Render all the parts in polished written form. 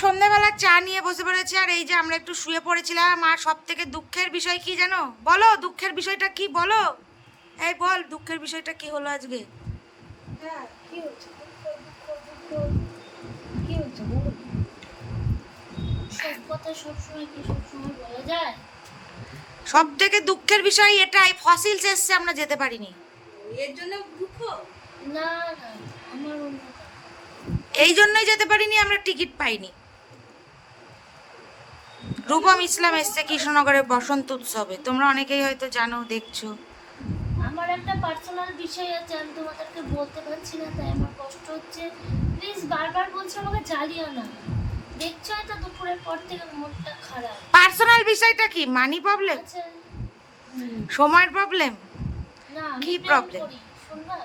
সন্ধ্যাবেলা চা নিয়ে বসে পড়েছি, আর এই যে আমরা একটু শুয়ে পড়েছিলাম। আর সব থেকে দুঃখের বিষয় কি জানো? বলো দুঃখের বিষয়টা কি, বলো। এই বল, দুঃখের বিষয়টা কি হলো আজকে? হ্যাঁ, কি হচ্ছে? কি হচ্ছে বলো? সব কথা সবসময় কি সবসময় বলা যায়? সব থেকে দুঃখের বিষয় এটাই, ফসিলস এসছে, আমরা যেতে পারিনি। এর জন্য দুঃখ? না না, আমার অন্য কথা। এই জন্যই যেতে পারিনি, আমরা টিকিট পাইনি। রূপম ইসলাম এসছে কৃষ্ণনগরে বসন্ত উৎসবে, তোমরা অনেকেই হয়তো জানো, দেখছো। আমার একটা পার্সোনাল বিষয় আছে, আমি তোমাদেরকে বলতে পারছি না, তাই আমার কষ্ট হচ্ছে। প্লিজ বারবার বলছো আমাকে জ্বালিও না। দেখছো তো দুপুরের পর থেকে মনটা খারাপ পার্সোনাল বিষয়টা কি? মানি প্রবলেম, আছে। সময়ের প্রবলেম, না আমি কি প্রেম problem? করি, শুনবা?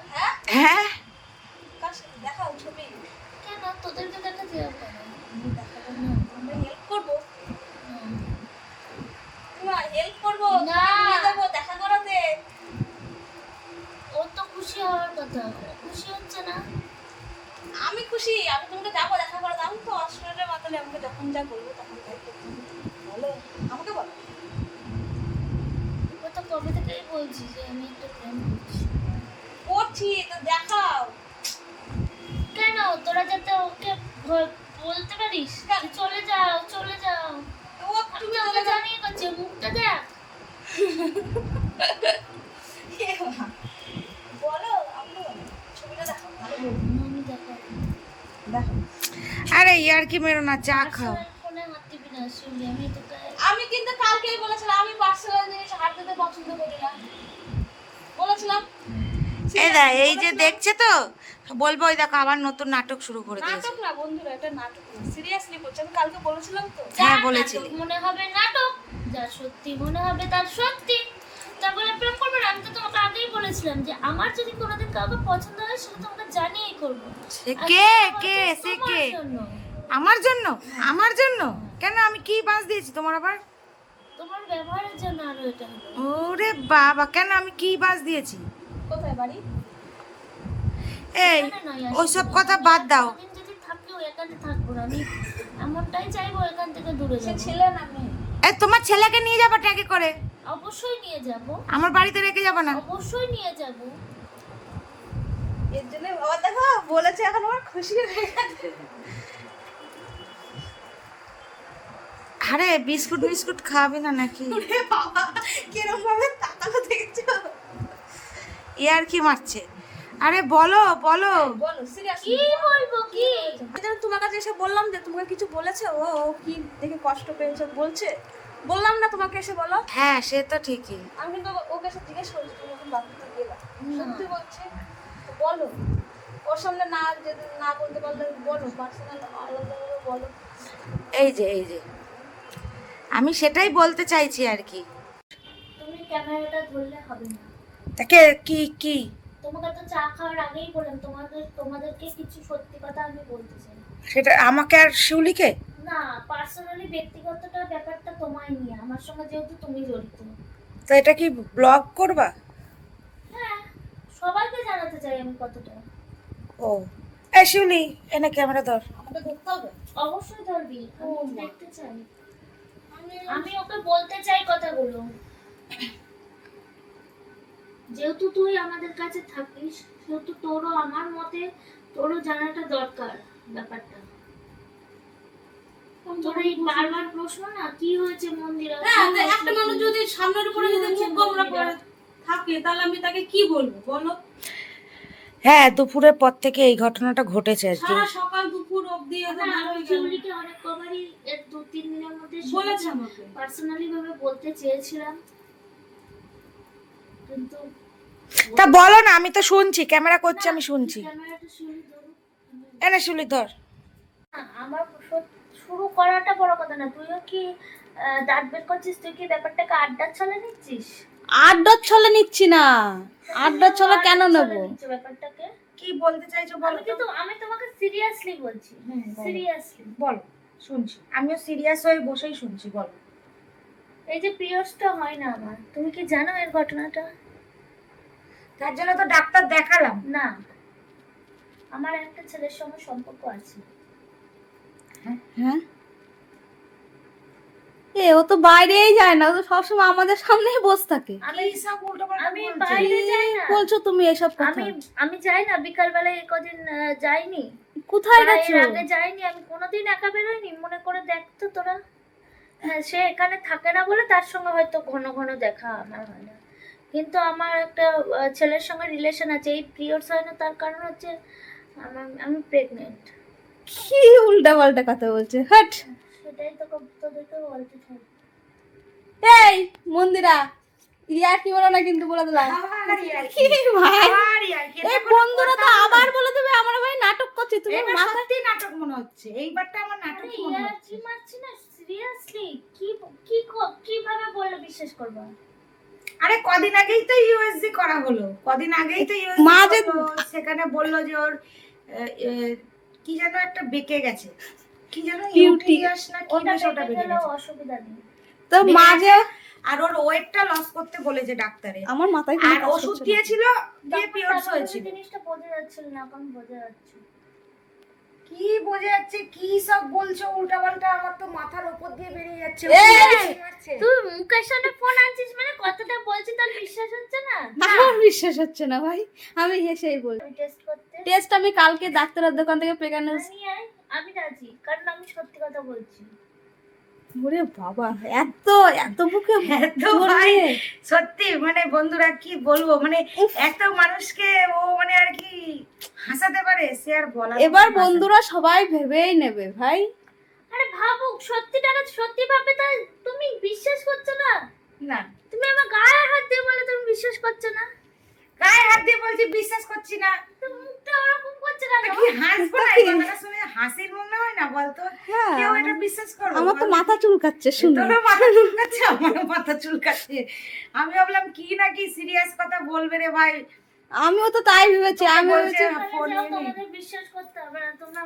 হ্যাঁ কার সাথে দেখাও ছবি? কেন তোদেরকে দেখাতে হবে না? আমি দেখাবো না, আমরা হেল্প করবো। হুম। না হেল্প করবো, না। নিয়ে যাবো দেখা করাতে। ও তো খুশি হওয়ার কথা, ও খুশি হচ্ছে না। আমি খুশি, আমি তোমাকে যাবো দেখা করাতে। আমি তো অস্ট্রেলিয়ার মাতালে আমাকে যখন যা বলবো তখন তাই করতে হবে। বলো আমাকে বলো। ও তো কবে থেকেই বলছি যে আমি একটা প্রেম করছি। করছি তো দেখাও। কেন তোরা যাতে ওকে বলতে পারিস যে চলে যাও চলে যাও। ও আমি তুমি তো চলে ওকে যাও। জানিয়ে করছি, মুখটা দেখ। এ মা, বলো আপনি বলো। ছবিটা দেখো ভালো বলবো। আমি দেখো দেখো আরে ইয়ার কি মেরো না, চা খাও। ফোনে হাত দিবি না শিউলি, আমি তোকে আমি কিন্তু কালকেই বলেছিলাম আমি পার্সোনাল জিনিস হাত দিতে পছন্দ করি না, বলেছিলাম। এই যে দেখছে তো, বলবো ওই দেখো আবার নতুন নাটক শুরু করে দিয়েছে। নাটক না বন্ধুরা, এটা নাটক না, সিরিয়াসলি বলছি। আমি কালকে বলেছিলাম তো। হ্যাঁ, যা বলেছিলি। নাটক মনে হবে নাটক, যা সত্যি মনে হবে তার সত্যি। তারপরে প্রেম করবে না? আমি তো তোমাকে আগেই বলেছিলাম যে আমার যদি কোনোদিন কাউকে পছন্দ হয় সেটা তোমাকে জানিয়েই করবো। সে আর কে সেটা কে হচ্ছে সে তোমার কে? জন্য। আমার জন্য? আমার জন্য কেন? আমি কি বাঁশ দিয়েছি তোমার আবার? তোমার ব্যবহারের জন্য আরো এটা হলো। ওরে বাবা, কেন আমি কি বাঁশ দিয়েছি? কোথায় বাড়ি? এই এখানে নয়, আসলে ওইসব না। কথা আমি বাদ দাও। কোনোদিন যদি থাকিও এখানে থাকবো না, আমি এমনটাই চাইবো এখান থেকে দূরে সে যাবো। ছেলে না মেয়ে? এই তোমার ছেলেকে নিয়ে যাবা ট্যাগে করে? অবশ্যই নিয়ে যাব, আমার বাড়িতে রেখে যাবা না? অবশ্যই নিয়ে যাব। এর জন্য বাবা দেখো বলেছে, এখন আমার খুশি হয়ে গেছে। আরে বিস্কুট বিস্কুট খাওয়াবি না নাকি? ওরে বাবা কিরম ভাবে তাকালো দেখছো? ইয়ার কি মারছে? আরে বলো বলো। বলো সিরিয়াসলি। কি বলবো কি? আমি যেন তোমার কাছে এসে বললাম যে তোমাকে কিছু বলেছে, ও ও কি দেখে কষ্ট পেয়েছে বলছে, বললাম না তোমাকে এসে বলো। হ্যাঁ সে তো ঠিকই। আমি কিন্তু ওকে এসে জিজ্ঞেস করেছি তুমি এখন বাথরুমে গেলা, সত্যি বলছে তো বলো। ওর সামনে না যদি না বলতে পারলে বলো, পার্সোনাল আলাদাভাবে বলো। এই যে আমি সেটাই বলতে চাইছি আর কি। তুমি ক্যামেরাটা ধরলে হবে না। তাকে কি কি? তোমাকে তো চা খাওয়ার আগেই বললাম তোমাদেরকে কিছু সত্যি কথা আমি বলতে চাই। সেটা আমাকে আর শিউলিকে? না, পার্সোনালি ব্যক্তিগতটা ব্যাপারটা তোমায় নিয়ে, আমার সঙ্গে যেহেতু তুমি জড়িত। তো এটা কি ব্লগ করবা? হ্যাঁ, সবাইকে জানাতে চাই আমি কতটা। ও এই শিউলি, এনে ক্যামেরা ধর। আমাকে ধরতে হবে? অবশ্যই ধরবি, আমি ও মা। দেখতে চাই। আমি ওকে বলতে চাই কথাগুলো। যেহেতু তুই আমাদের কাছে থাকিস, সেহেতু তোরও আমার মতে তোরও জানাটা দরকার ব্যাপারটা। তোর এই বারবার প্রশ্ন না, কি হয়েছে মন্দিরা? হ্যাঁ, তো একটা মানুষ যদি সামনের উপরে যদি মুখ গোমরা করে থাকে তাহলে আমি তাকে কি বলবো বলো? হ্যাঁ, দুপুরের পর থেকে এই ঘটনাটা ঘটেছে আর কি। সারা সকাল দুপুর অবধি এত না, না আমি হয়ে গেল। শিউলিকে অনেক কবারই এর 2-3 দিনের মধ্যে বলেছে আমাকে। পার্সোনালি ভাবে বলতে চেয়েছিলাম, কিন্তু তা বলো না, আমি তো শুনছি, ক্যামেরা করছে, আমি শুনছি। ক্যামেরাটা শিউলি ধরো। এনে শিউলি ধর। না, আমার শুরু করাটা বড় কথা না, তুইও কি দাঁত বের করছিস? তুই কি ব্যাপারটাকে আড্ডার ছলে নিচ্ছিস? আড্ডার ছলে নিচ্ছি না, আড্ডার ছলে কেন আড্ডার নেব? ছলে নিচ্ছ ব্যাপারটাকে। কি বলতে চাইছো বলো আমি কিন্তু আমি তোমাকে সিরিয়াসলি বলছি, বলো। সিরিয়াসলি। বলো, শুনছি, আমিও সিরিয়াস হয়ে বসেই শুনছি, বলো। এই যে পিরিয়ডসটা হয় না আমার, তুমি কি জানো এর ঘটনাটা? তার জন্য তো ডাক্তার দেখালাম। না, আমার একটা ছেলের সঙ্গে সম্পর্ক আছে। হ্যাঁ ও তো বাইরেই যায় না, ও তো সবসময় আমাদের সামনেই বসে থাকে। আমি কি সব উল্টোপাল্টা আমি বলছে? বাইরে যাই না। বলছো তুমি এসব কথা? আমি যাই না, বিকাল বেলায় কদিন যাইনি। কোথায় বা গেছো? এর আগে যাইনি, আমি কোনোদিন একা বেরোইনি। মনে করে দেখতো তোরা। হ্যাঁ, সে এখানে থাকে না বলে তার সঙ্গে হয়তো ঘন ঘন দেখা আমার হয় না। কিন্তু আমার একটা ছেলের সঙ্গে রিলেশন আছে, এই পিরিয়ডস হয় না, তার কারণ হচ্ছে আমি প্রেগনেন্ট। কি উল্টা পাল্টা কথা বলছে, হাট। সেটাই তো তোদেরকে বলতে চাই। এই মন্দিরা, ইয়ার কি বলো না কিন্তু বলে দিলাম। আবার ইয়ার কি ভাই, আবার ইয়ার কি? এই বন্ধুরা তো আবার বলে দেবে আমরা ভাই নাটক করছি। তুমি এবার মাথা সত্যি নাটক মনে হচ্ছে, এইবারটা আমার নাটক আরে মনে ইয়ার হচ্ছে। কি মারছি না, সিরিয়াসলি। কি কি কিভাবে বললে বিশ্বাস করবা? আরে কদিন আগেই তো ইউএসজি করা হলো, কদিন আগেই তো ইউএসজি মা যে সেখানে বললো যে ওর কি যেন একটা বেঁকে গেছে, কি যেন Beauty। ইউটিলিয়াস না কি ওটা বেশ, ওটা বেঁকে বেঁকে গেলেও গেছে। অসুবিধা নেই। তো মা যে আর ওর ওয়েটটা লস করতে বলেছে ডাক্তারে, আমার মাথায় আর ওষুধ দিয়েছিল, দিয়ে পিরিয়ডস তখন হয়েছিল। জিনিসটা বোঝা যাচ্ছিল না, এখন বোঝা যাচ্ছে। কি বোঝা যাচ্ছে, কি সব বলছো উল্টাপাল্টা, আমার তো মাথার উপর দিয়ে বেরিয়ে যাচ্ছে। তুই মুখের সামনে ফোন আনছিস মানে কথাটা বলছি তোর বিশ্বাস হচ্ছে না? আমার বিশ্বাস হচ্ছে না ভাই, আমি হেসেই বলি। আমি টেস্ট করতে টেস্ট আমি কালকে ডাক্তারের দোকান থেকে প্রেগন্যান্স। নিয়ে আয়, আমি রাজি, কারণ আমি সত্যি কথা বলছি। ওরে বাবা, এত এত বুকে এত জোর ভাই, দিয়ে। সত্যি মানে বন্ধুরা কি বলবো, মানে একটা মানুষকে ও মানে আর কি হাসাতে পারে, সে আর বলা। এবার বন্ধুরা সবাই ভেবেই নেবে ভাই। আরে ভাবুক, সত্যিটাকে সত্যি ভাবে, তা তুমি বিশ্বাস করছো না? না, তুমি আমার গায়ে হাত দিয়ে বলে তুমি বিশ্বাস করছো না? গায়ে হাত দিয়ে বলছি বিশ্বাস করছি না, তো মুখটা ওরকম করছে কেন? কি হাসবো না? এই কথাটা শুনে হাসির মনে হয় না বলতো? হ্যাঁ, কেউ এটা বিশ্বাস করবে? আমার তো মাথা চুলকাচ্ছে শুনে। তোরও মাথা চুলকাচ্ছে, আমারও মাথা চুলকাচ্ছে। আমি ভাবলাম কি না কি সিরিয়াস কথা বলবে রে ভাই। আমিও তো তাই ভেবেছি। আমি বলছে ভেবেছি ফোন যাও, নিয়ে নে। তোমাদের বিশ্বাস করতে হবে না। তোমরা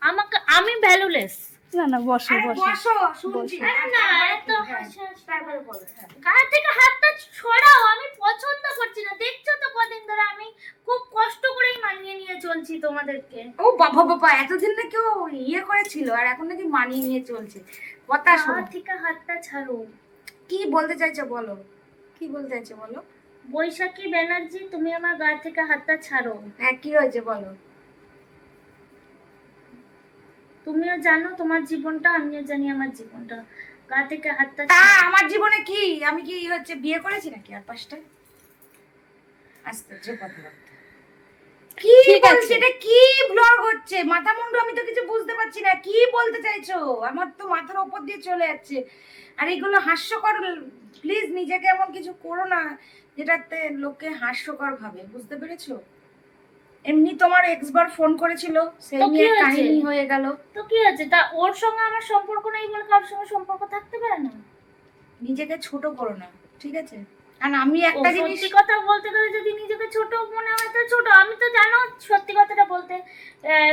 আমাকে, আমি ভ্যালুলেস। না না, বসো আরে বসো। বসো, শুনছি। বসো। আরে না, এত হ্যাঁ, হাসি তারপরে বলো, হ্যাঁ। গা থেকে হাতটা ছড়াও, আমি পছন্দ করছি না। দেখছো তো কদিন ধরে আমি খুব কষ্ট করেই মানিয়ে নিয়ে চলছি তোমাদেরকে। ও বাবা বাবা, এতদিন না কেউ ইয়ে করেছিল আর এখন নাকি মানিয়ে নিয়ে চলছে। কথা গা শোনো, থেকে হাতটা ছাড়ো। কি বলতে চাইছো বলো, কি বলতে চাইছো বলো। বৈশাখী ব্যানার্জি, তুমি আমার গা থেকে হাতটা ছাড়ো। হ্যাঁ, কি হয়েছে বলো। তুমিও জানো তোমার জীবনটা, আমিও জানি আমার জীবনটা। গা থেকে হাতটা তা ছাড়ো। আমার জীবনে কি, আমি কি হচ্ছে বিয়ে করেছি নাকি আর পাঁচটা? আস্তে কথা বলতে। কি ঠিক আছে। বলছে এটা, কি ব্লগ হচ্ছে মাথা মুন্ডু, আমি তো কিছু বুঝতে পারছি না কি বলতে চাইছো, আমার তো মাথার উপর দিয়ে চলে যাচ্ছে। আর এগুলো হাস্যকর, প্লিজ নিজেকে এমন কিছু করো না যেটাতে লোকে হাস্যকর ভাবে, বুঝতে পেরেছো? এমনি তোমার এক্সবার ফোন করেছিল, সেই তো কি নিয়ে হয়েছে? কাহিনী হয়ে গেল। তো কি আছে, তা ওর সঙ্গে আমার সম্পর্ক নেই বলে কারোর সঙ্গে সম্পর্ক থাকতে পারে না? নিজেকে ছোট করো না, ঠিক আছে? আর আমি ও, একটা জিনিস, সত্যি কথা বলতে গেলে যদি নিজেকে ছোট মনে হয় তো ছোট। আমি তো জানো সত্যি কথাটা বলতে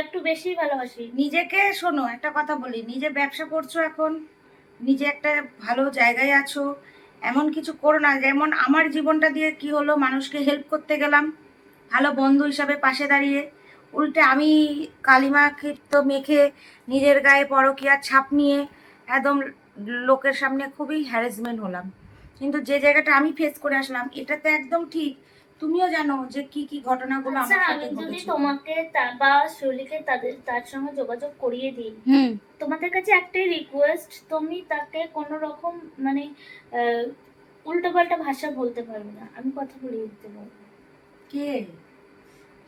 একটু বেশি ভালোবাসি। নিজেকে শোনো একটা কথা বলি, নিজে ব্যবসা করছো এখন, নিজে একটা ভালো জায়গায় আছো, এমন কিছু করো না। যেমন আমার জীবনটা দিয়ে কি হলো, মানুষকে হেল্প করতে গেলাম ভালো বন্ধু হিসাবে পাশে দাঁড়িয়ে, উল্টে আমি কালিমা ক্ষিপ্ত মেখে নিজের গায়ে পরকীয়ার ছাপ নিয়ে একদম লোকের সামনে খুবই হ্যারাসমেন্ট হলাম। কিন্তু যে জায়গাটা আমি ফেস করে আসলাম এটা তো একদম ঠিক, তুমিও জানো যে কি কি ঘটনাগুলো আচ্ছা, আমার আমি সাথে যদি ঘটেছে। তোমাকে বা শৈলীকে তার সঙ্গে যোগাযোগ করিয়ে দিই, হুম, তোমাদের কাছে একটাই রিকোয়েস্ট, তুমি তাকে কোনো রকম মানে উল্টোপাল্টা ভাষা বলতে পারবে না। আমি কথা বলিয়ে দিতে পারবো। কে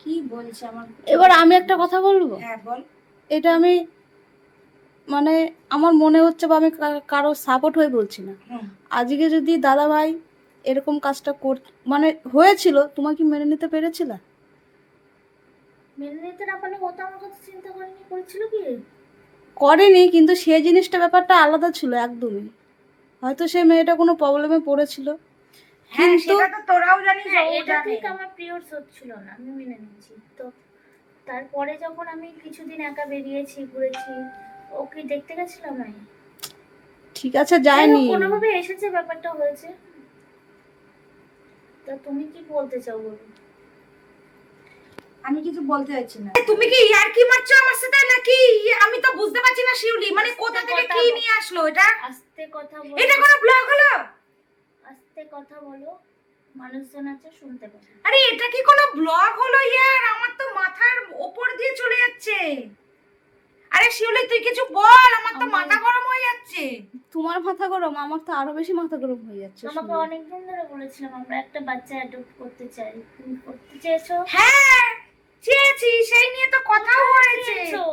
কি বলছে আমার? এবার আমি একটা কথা বলবো। হ্যাঁ বল। এটা আমি মানে আমার মনে হচ্ছে বা আমি কারো সাপোর্ট হয়ে বলছি না। হুম। আজকে যদি দাদা ভাই এরকম কাজটা মানে হয়েছিল, তোমার কি মেনে নিতে পেরেছিল? মেনে নিতে না পারলে ও তো আমার কথা চিন্তা করেনি, করেছিল কি? করেনি, কিন্তু সে জিনিসটা ব্যাপারটা আলাদা ছিল একদমই। হয়তো সে মেয়েটা কোনো প্রবলেমে পড়েছিল। হ্যাঁ, কিন্তু সেটা তো তোরাও জানিস, হ্যাঁ, ও এটা জানে। ঠিক, আমার পিরিয়ডস হচ্ছিল না, আমি মেনে নিচ্ছি। তো তারপরে যখন আমি কিছুদিন একা বেরিয়েছি, ঘুরেছি, ও কি দেখতে গেছিলাম আমি? ঠিক আছে, যায়নি। কোনোভাবে এসেছে, ব্যাপারটা হয়েছে। তা তুমি কি বলতে চাও বলো? আমি কিছু বলতে চাইছি না। তুমি কি ইয়ার্কি মারছো আমার সাথে নাকি? আমি তো বুঝতে পারছি না শিউলি, আসলো এটা? আস্তে কথা বলো, এটা কোনো ব্লগ হলো? আস্তে কথা বলো, মানুষজন আছে শুনতে পাবে। আরে এটা কি কোনো ব্লগ হলো ইয়ার? আমার তো মাথার ওপর দিয়ে চলে যাচ্ছে। আরে শিউলি তুই কিছু বল, আমার তো মাথা গরম হয়ে যাচ্ছে। তোমার মাথা গরম, আমার তো আরো বেশি মাথা গরম হয়ে যাচ্ছে। তোমাকে অনেকদিন ধরে বলেছিলাম আমরা একটা বাচ্চা অ্যাডপ্ট করতে চাই, তুমি করতে চেয়েছো? হ্যাঁ চেয়েছি, সেই নিয়ে তো কথাও হয়েছে। চেয়েছো?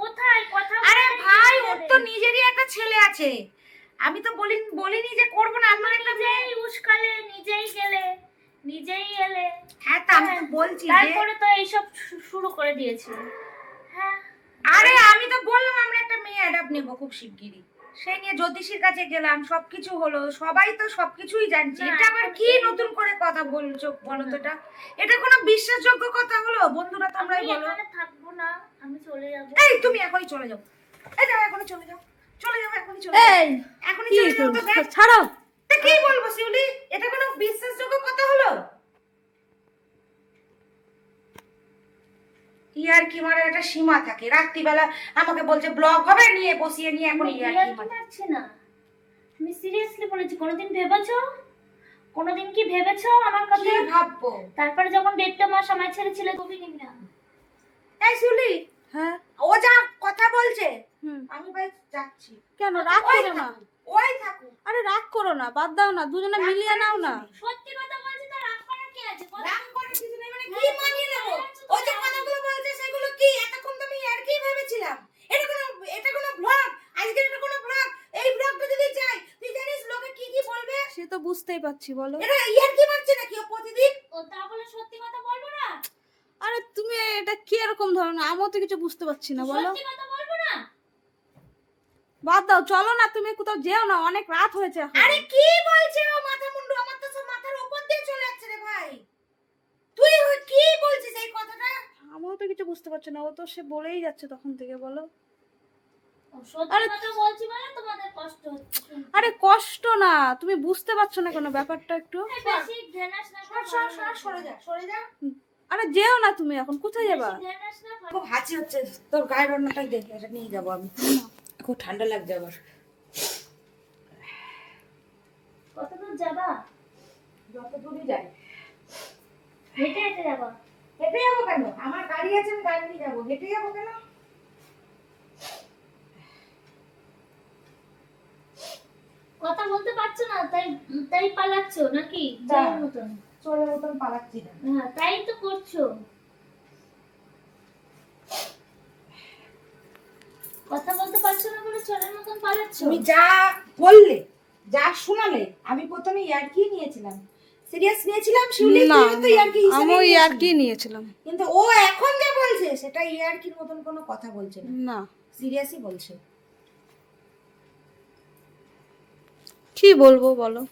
কোথায় কথা আরে বলে ভাই ওর নিজেদের? তো নিজেরই একটা ছেলে আছে, আমি তো বলিনি যে করবো না, আমার একটা মেয়ে। নিজেই উস্কালে, নিজেই গেলে, নিজেই এলে। হ্যাঁ তা আমি তো বলছি যে তারপরে তো এইসব শুরু করে দিয়েছে। হ্যাঁ আরে আমি তো বললাম আমরা একটা মেয়ে অ্যাডাপ্ট নেবো খুব শিগগিরই, সেই নিয়ে জ্যোতিষীর কাছে গেলাম, সবকিছু হলো, সবাই তো সবকিছুই জানছে। না, এটা আবার এখন কি নতুন করে কথা বলছো বলো তো? এটা কোনো বিশ্বাসযোগ্য কথা হলো? বন্ধুরা আমি তোমরাই বলো। এখানে থাকবো না, আমি চলে যাবো। এই তুমি এখনই চলে যাও, এই যাও এখনই চলে যাও, চলে যাও এখনই চলে যাও, এই এখনই কি চলে যাও তো দেখ। ছাড়ো। তা কি বলবো শিউলি, এটা কোনো বিশ্বাসযোগ্য কথা হলো? ইয়ার কি মারার একটা সীমা থাকে। রাত্রিবেলা আমাকে বলছে ব্লগ হবে, নিয়ে বসিয়ে নিয়ে এখন আমি ইয়ার ইয়ার কি কি মারছি না, আমি সিরিয়াসলি বলেছি। কোনোদিন ভেবেছো, কোনোদিন কি ভেবেছো আমার কথা? কি ভাববো? তারপরে যখন 1.5 মাস আমায় ছেড়েছিলে তুমি নিবি না। এই শিউলি, হ্যাঁ ও যা কথা বলছে হুম, আমি ভাই যাচ্ছি। কেন রাগ ওই করো না? থাকুক, ওই থাকুক, আরে রাগ করো না, বাদ দাও না, দুজনে রাগ মিলিয়ে করার নাও কিছু না। নেই। সত্যি কথা বলছি তো রাগ করার কি আছে? বলো। রাগ করার কিছু নেই মানে কি মানিয়ে নেবো? ও যে কথাগুলো বলছে সেগুলো কি এতক্ষণ তো আমি আর কি ভেবেছিলাম? এটা কোনো ব্লগ? আজকে এটা কোনো ব্লগ? এই ব্লগটা যদি যাই তুই জানিস লোকে কি কি বলবে? সে তো বুঝতেই পারছি, বলো। এটা ইয়ার কি মারছে নাকি ও প্রতিদিন? ও তা বলে সত্যি কথা বলবো না? আরে তুমি এটা কি এরকম ধরনের, আমিও তো কিছু বুঝতে পারছি না, বলো। সত্যি কথা বলবো না? বাদ দাও, চলো না, তুমি কোথাও যেও না, অনেক রাত হয়েছে এখন। আরে কি বলছে ও মাথা মুন্ডু? আমার তো সব মাথার উপর দিয়ে চলে যাচ্ছে রে ভাই। তুই কি বলছিস এই কথাটা? আমিও তো কিছু বুঝতে পারছি না, ও তো সে বলেই যাচ্ছে তখন থেকে, বলো। ও সত্যি কথা বলছি বলে তোমাদের কষ্ট হচ্ছে শুনতে। আরে কষ্ট না, তুমি বুঝতে পারছো না কোনো ব্যাপারটা একটু। এই বেশি ঘেনাস না, সরে যা, সরে যা। আরে যেও না তুমি, এখন কোথায় যাবা? বেশি ঘেনাস না। খুব হাঁচি হচ্ছে, তোর গায়ের রান্নাটাই দেখে এটা নিয়ে যাবো আমি। খুব ঠান্ডা লাগছে আবার। কত দূর যাবা? যত দূরই যাই। হেঁটে হেঁটে যাবা? হেঁটে যাবো কেন? আমার গাড়ি আছে, আমি গাড়ি নিয়ে যাবো। হেঁটে যাবো কেন? কথা বলতে পারছো না তাই তাই পালাচ্ছো নাকি? না। চোরের মতন। চোরের মতন পালাচ্ছি না। হ্যাঁ তাই তো করছো। কথা বলতে পারছো না বলে চোরের মতন পালাচ্ছো। তুমি যা বললে, যা শোনালে, আমি প্রথমে ইয়ার্কি নিয়েছিলাম, সিরিয়াস নিয়েছিলাম। শিউলি না, তুইও তো ইয়ার্কি হিসেবে আমিও নিয়েছিলি। ইয়ার্কি নিয়েছিলাম। কিন্তু ও এখন যা বলছে সেটা ইয়ার্কির মতন কোনো কথা বলছে না, না, সিরিয়াসই বলছে। কি বলবো বলো।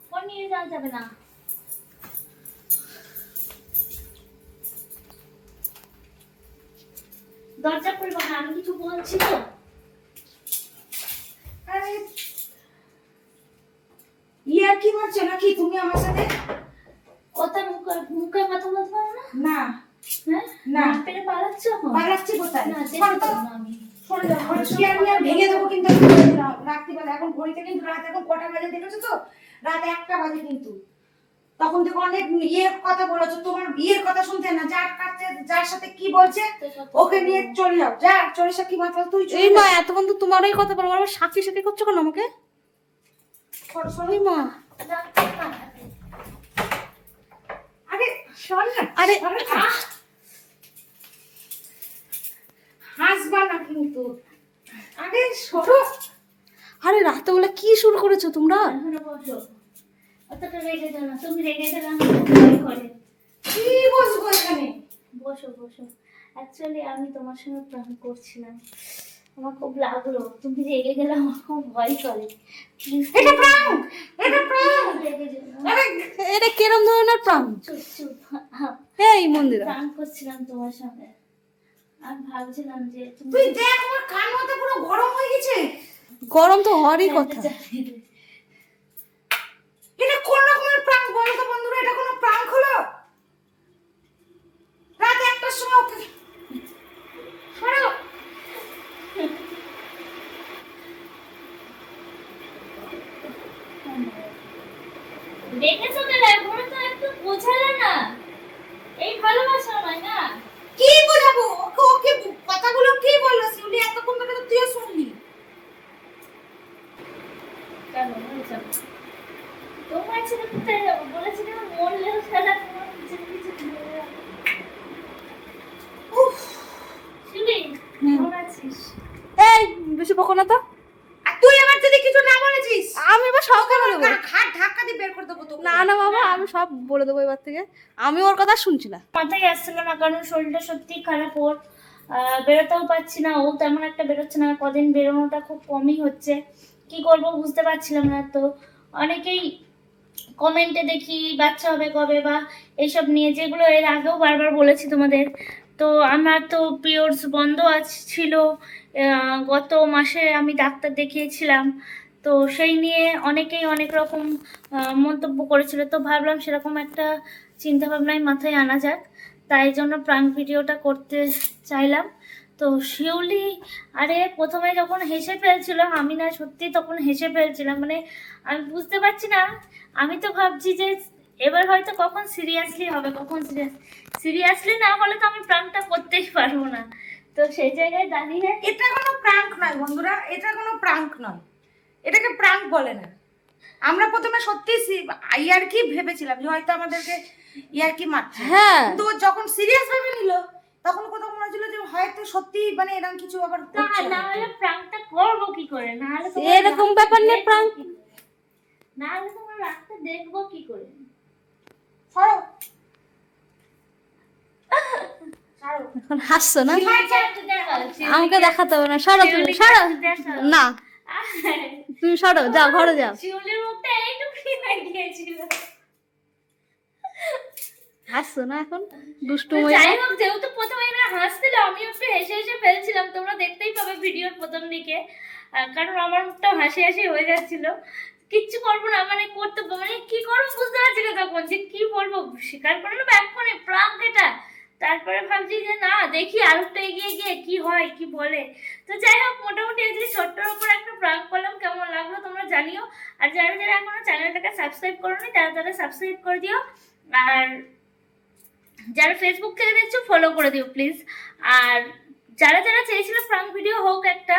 ফোন নিয়ে যাওয়া যাবে না। দরজা খুলবো না, আমি কিছু বলছি তো। আরে ইয়ার্কি মারছো নাকি তুমি আমার সাথে? কথা মুখে মুখে কথা বলতে পারো না? না হ্যাঁ না। না পেরে পালাচ্ছো এখন? পালাচ্ছি কোথায়? না যেতে সর তো। পারবো না আমি। সরে যাও, আমার চেয়ার নিয়ে ভেঙে দেবো কিন্তু রাত্রিবেলা। এখন ঘড়িতে কিন্তু রাত এখন কটা বাজে দেখেছো তো? রাত 1টা বাজে কিন্তু। তখন থেকে অনেক কথা বলেছো, তোমার বিয়ের কথা শুনতে না, যার কাছে যার সাথে কি বলছে ওকে নিয়ে চলে যাও। যা চোরের সাথে মাতাল তুই চলে এই মা, যা। এতক্ষণ তো তোমার ওই কথা বলবো, আবার সাক্ষী সাক্ষী করছো কেন আমাকে? সর, সর। এই মা, আরে সর না, আরে সর না। হাসবা না কিন্তু। আরে সরো। আরে রাতে বলে কি শুরু করেছো তোমরা? এখানে বসো। অতটা রেগে যাও না, তুমি রেগে গেলে আমার ভয় করে। কি বসবো এখানে? বসো বসো। অ্যাকচুয়ালি আমি তোমার সঙ্গে প্ল্যান করছিলাম, আমার খুব লাগলো, তুমি রেগে গেলে আমার খুব ভয় করে। এটা প্রাঙ্ক, এটা প্রাঙ্ক। রেগে যেও না। আরে এটা কিরম ধরনের প্রাণ? চুপ চুপ। এই মন্দিরা, প্ল্যান করছিলাম তোমার সঙ্গে, আমি ভাবছিলাম যে তুমি তুই দেখ আমার কান মাথা পুরো গরম হয়ে গেছে। গরম তো হওয়ারই কথা। এটা কোন রকমের প্রাঙ্ক বলো তো বন্ধুরা? এটা কোনো প্রাঙ্ক হলো? রাত 1টার সময় ওকে সরো। বেশি বকো না তো। আর তুই এবার যদি কিছু না বলেছিস আমি এবার সব বলে দেবো। খাট ধাক্কা দিয়ে বের করে দেবো তো। না না বাবা, আমি সব বলে দেবো এবার থেকে। আমি ওর কথা শুনছি না। মাথায় আসছিল না, কারণ শরীরটা সত্যি খারাপ ওর। বেরোতেও পারছি না, ও তেমন একটা বেরোচ্ছে না, কদিন বেরোনোটা খুব কমই হচ্ছে। কি করব বুঝতে পারছিলাম না। তো অনেকেই কমেন্টে দেখি বাচ্চা হবে কবে বা এইসব নিয়ে, যেগুলো এর আগেও বারবার বলেছি তোমাদের। তো আমার তো পিরিয়ডস বন্ধ ছিল, গত মাসে আমি ডাক্তার দেখিয়েছিলাম। তো সেই নিয়ে অনেকেই অনেক রকম মন্তব্য করেছিল। তো ভাবলাম সেরকম একটা চিন্তা ভাবনাই মাথায় আনা যাক, তাই জন্য প্রাঙ্ক ভিডিওটা করতে চাইলাম। তো শিউলি, আরে প্রথমে যখন হেসে ফেলছিল, আমি না সত্যি তখন হেসে ফেলছিলাম, মানে আমি বুঝতে পারছি না। আমি তো ভাবছি যে এবার হয়তো কখন সিরিয়াসলি হবে, কখন সিরিয়াসলি না হলে তো আমি প্রাঙ্কটা করতেই পারবো না। তো সেই জায়গায় দাঁড়িয়ে এটা কোনো প্রাঙ্ক নয় বন্ধুরা, এটা কোনো প্রাঙ্ক নয়, এটাকে প্রাঙ্ক বলে না। আমরা প্রথমে সত্যি ইয়ার্কি ভেবেছিলাম যে হয়তো আমাদেরকে ইয়ার্কি মারছে, হ্যাঁ কিন্তু ও যখন সিরিয়াস ভাবে নিল তখন কোথাও মনে হচ্ছিল যে হয়তো সত্যি মানে এরকম কিছু আবার হচ্ছে না হলে প্রাঙ্কটা করবো কি করে, না হলে এরকম ব্যাপার নিয়ে prank- না হলে তোমার রাস্তা দেখবো কি করে। সরো সরো। এখন হাসছো না? আচ্ছা, একটু দেখাও, আমাকে দেখাতে হবে না, সরো তুমি, শিউলিকে সরো। একটু দেখাও। না তুমি সরো, যাও ঘরে যাও। শিউলির মুখটা এইটুকুই হয়ে গিয়েছিল। হাসছো না এখন? দুষ্টু তো মহিলা। যাই হোক, যেহেতু প্রথমে এরা হাসছিল, আমিও একটু হেসে হেসে ফেলছিলাম, তোমরা দেখতেই পাবে ভিডিওর প্রথম দিকে। কারণ আমার মুখটা হাসি হাসি হয়ে যাচ্ছিল। কিচ্ছু করবো না, মানে করতে মানে কি করবো বুঝতে পারছি না তখন, যে কি বলবো, স্বীকার করে নেবো এক্ষুনি প্রাঙ্ক এটা। তারপরে ভাবছি যে না, দেখি আরেকটা এগিয়ে গিয়ে কি হয় কি বলে। তো যাই হোক, মোটামুটি এই যে ছোট্টর উপর একটা প্রাঙ্ক করলাম, কেমন লাগলো তোমরা জানিও। আর যারা যারা এখনো চ্যানেলটাকে সাবস্ক্রাইব করোনি তারা তারা সাবস্ক্রাইব করে দিও। আর যারা ফেসবুক থেকে দেখছো ফলো করে দিও প্লিজ। আর যারা যারা চেয়েছিল প্রাঙ্ক ভিডিও হোক একটা,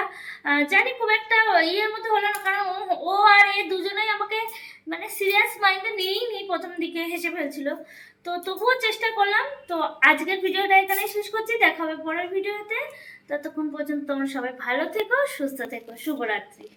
জানি খুব একটা ইয়ের মধ্যে হলো না, কারণ ও আর এ দুজনেই আমাকে মানে সিরিয়াস মাইন্ডে নিয়েই নি, প্রথম দিকে হেসে ফেলছিল। তো তবুও চেষ্টা করলাম। তো আজকের ভিডিওটা এখানেই শেষ করছি, দেখা হবে পরের ভিডিওতে। ততক্ষণ পর্যন্ত তোমরা সবাই ভালো থেকো, সুস্থ থেকো, শুভরাত্রি।